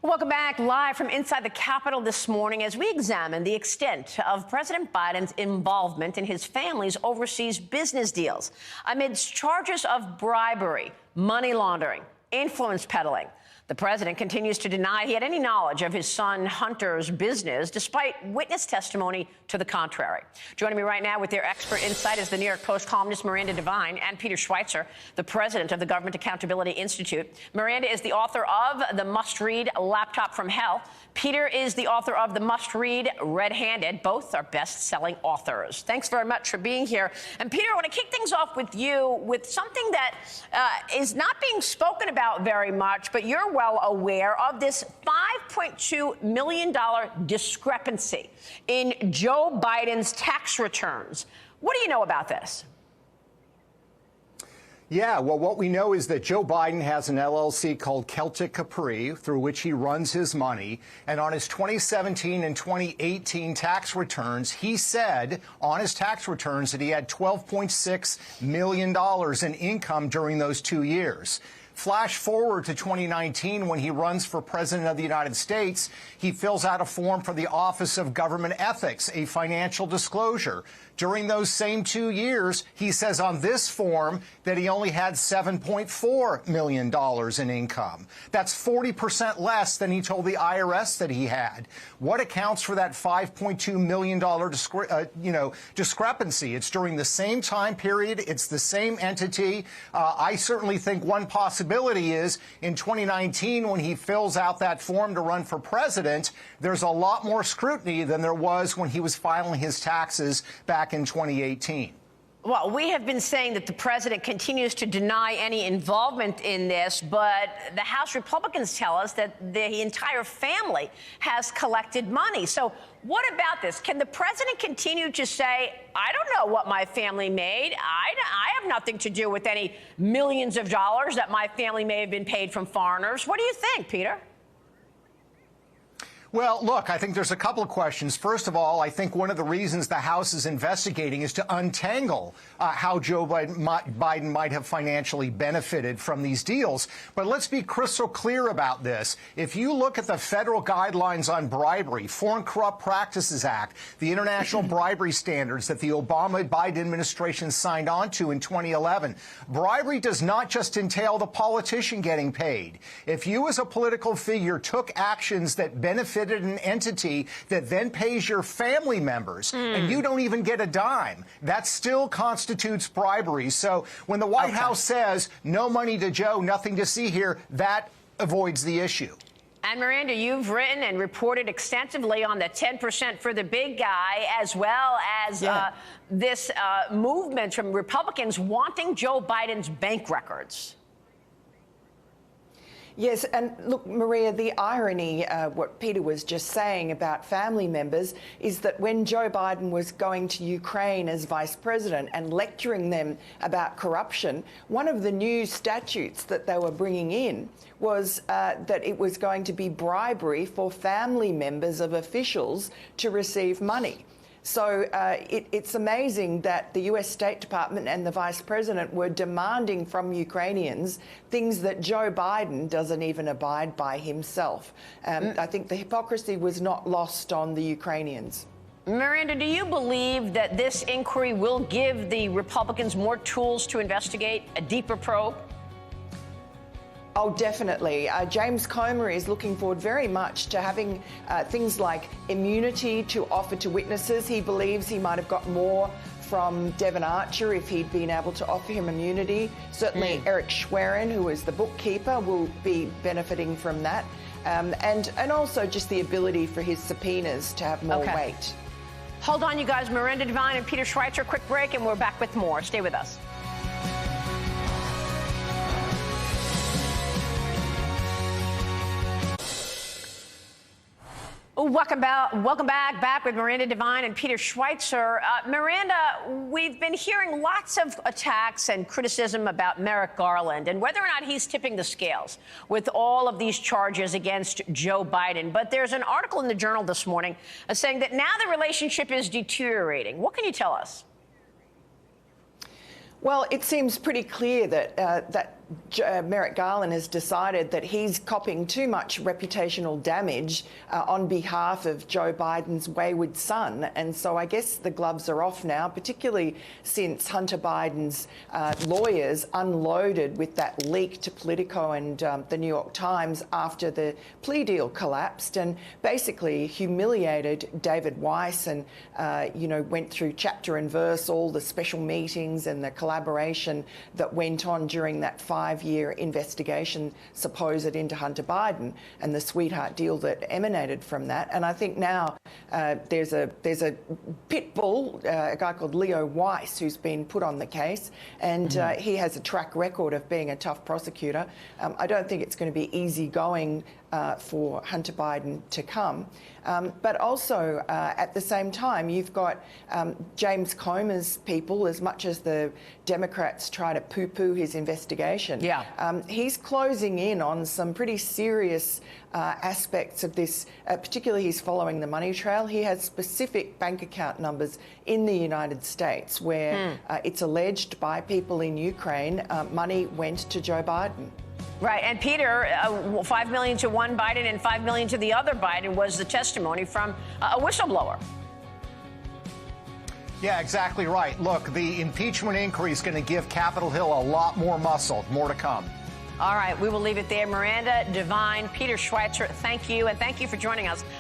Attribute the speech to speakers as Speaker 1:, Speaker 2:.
Speaker 1: Welcome back live from inside the Capitol this morning as we examine the extent of President Biden's involvement in his family's overseas business deals amidst charges of bribery, money laundering, influence peddling. The president continues to deny he had any knowledge of his son Hunter's business, despite witness testimony to the contrary. Joining me right now with their expert insight is the New York Post columnist Miranda Devine and Peter Schweizer, the president of the Government Accountability Institute. Miranda is the author of the must-read Laptop from Hell. Peter is the author of the must-read Red-Handed. Both are best-selling authors. Thanks very much for being here. And Peter, I want to kick things off with you with something that is not being spoken about very much, but you're well aware of this $5.2 million discrepancy in Joe Biden's tax returns. What do you know about this?
Speaker 2: Yeah, well, what we know is that Joe Biden has an LLC called Celtic Capri, through which he runs his money. And on his 2017 and 2018 tax returns, he said on his tax returns that he had $12.6 million in income during those 2 years. Flash forward to 2019 when he runs for president of the United States. He fills out a form for the Office of Government Ethics, a financial disclosure. During those same 2 years, he says on this form that he only had $7.4 million in income. That's 40% less than he told the IRS that he had. What accounts for that $5.2 million discrepancy? It's during the same time period. It's the same entity. I certainly think one possibility is in 2019, when he fills out that form to run for president, there's a lot more scrutiny than there was when he was filing his taxes back in 2018.
Speaker 1: Well, we have been saying that the president continues to deny any involvement in this, but the House Republicans tell us that the entire family has collected money. So what about this? Can the president continue to say, I don't know what my family made. I have nothing to do with any millions of dollars that my family may have been paid from foreigners? What do you think, Peter?
Speaker 2: Well, look, I think there's a couple of questions. First of all, I think one of the reasons the House is investigating is to untangle how Joe Biden might have financially benefited from these deals. But let's be crystal clear about this. If you look at the federal guidelines on bribery, Foreign Corrupt Practices Act, the international bribery standards that the Obama-Biden administration signed on to in 2011, bribery does not just entail the politician getting paid. If you as a political figure took actions that benefited an entity that then pays your family members and you don't even get a dime, that still constitutes bribery. So when the White House says no money to Joe, nothing to see here, that avoids the issue.
Speaker 1: And Miranda, you've written and reported extensively on the 10% for the big guy, as well as this movement from Republicans wanting Joe Biden's bank records.
Speaker 3: Yes, and look, Maria, the irony, what Peter was just saying about family members, is that when Joe Biden was going to Ukraine as vice president and lecturing them about corruption, one of the new statutes that they were bringing in was that it was going to be bribery for family members of officials to receive money. So it's amazing that the US State Department and the Vice President were demanding from Ukrainians things that Joe Biden doesn't even abide by himself. I think the hypocrisy was not lost on the Ukrainians.
Speaker 1: Miranda, do you believe that this inquiry will give the Republicans more tools to investigate a deeper probe?
Speaker 3: Oh, definitely. James Comer is looking forward very much to having things like immunity to offer to witnesses. He believes he might have got more from Devine Archer if he'd been able to offer him immunity. Certainly Eric Schwerin, who is the bookkeeper, will be benefiting from that. And also just the ability for his subpoenas to have more weight.
Speaker 1: Hold on, you guys. Miranda Devine and Peter Schweizer, quick break, and we're back with more. Stay with us. Welcome back with Miranda Devine and Peter Schweizer. Miranda, we've been hearing lots of attacks and criticism about Merrick Garland and whether or not he's tipping the scales with all of these charges against Joe Biden. But there's an article in the Journal this morning saying that now the relationship is deteriorating. What can you tell us?
Speaker 3: Well, it seems pretty clear that Merrick Garland has decided that he's copping too much reputational damage on behalf of Joe Biden's wayward son. And so I guess the gloves are off now, particularly since Hunter Biden's lawyers unloaded with that leak to Politico and the New York Times after the plea deal collapsed, and basically humiliated David Weiss and, went through chapter and verse all the special meetings and the collaboration that went on during that 5-year investigation supposed into Hunter Biden and the sweetheart deal that emanated from that. And I think now there's a pit bull, a guy called Leo Weiss, who's been put on the case, and he has a track record of being a tough prosecutor. I don't think it's going to be easy going for Hunter Biden to come. But also, at the same time, you've got James Comer's people, as much as the Democrats try to poo-poo his investigation. He's closing in on some pretty serious aspects of this. Particularly, he's following the money trail. He has specific bank account numbers in the United States where it's alleged by people in Ukraine money went to Joe Biden.
Speaker 1: Right. And Peter, $5 million to one Biden and $5 million to the other Biden was the testimony from a whistleblower.
Speaker 2: Yeah, exactly right. Look, the impeachment inquiry is going to give Capitol Hill a lot more muscle. More to come.
Speaker 1: All right. We will leave it there. Miranda, Devine, Peter Schweizer, thank you. And thank you for joining us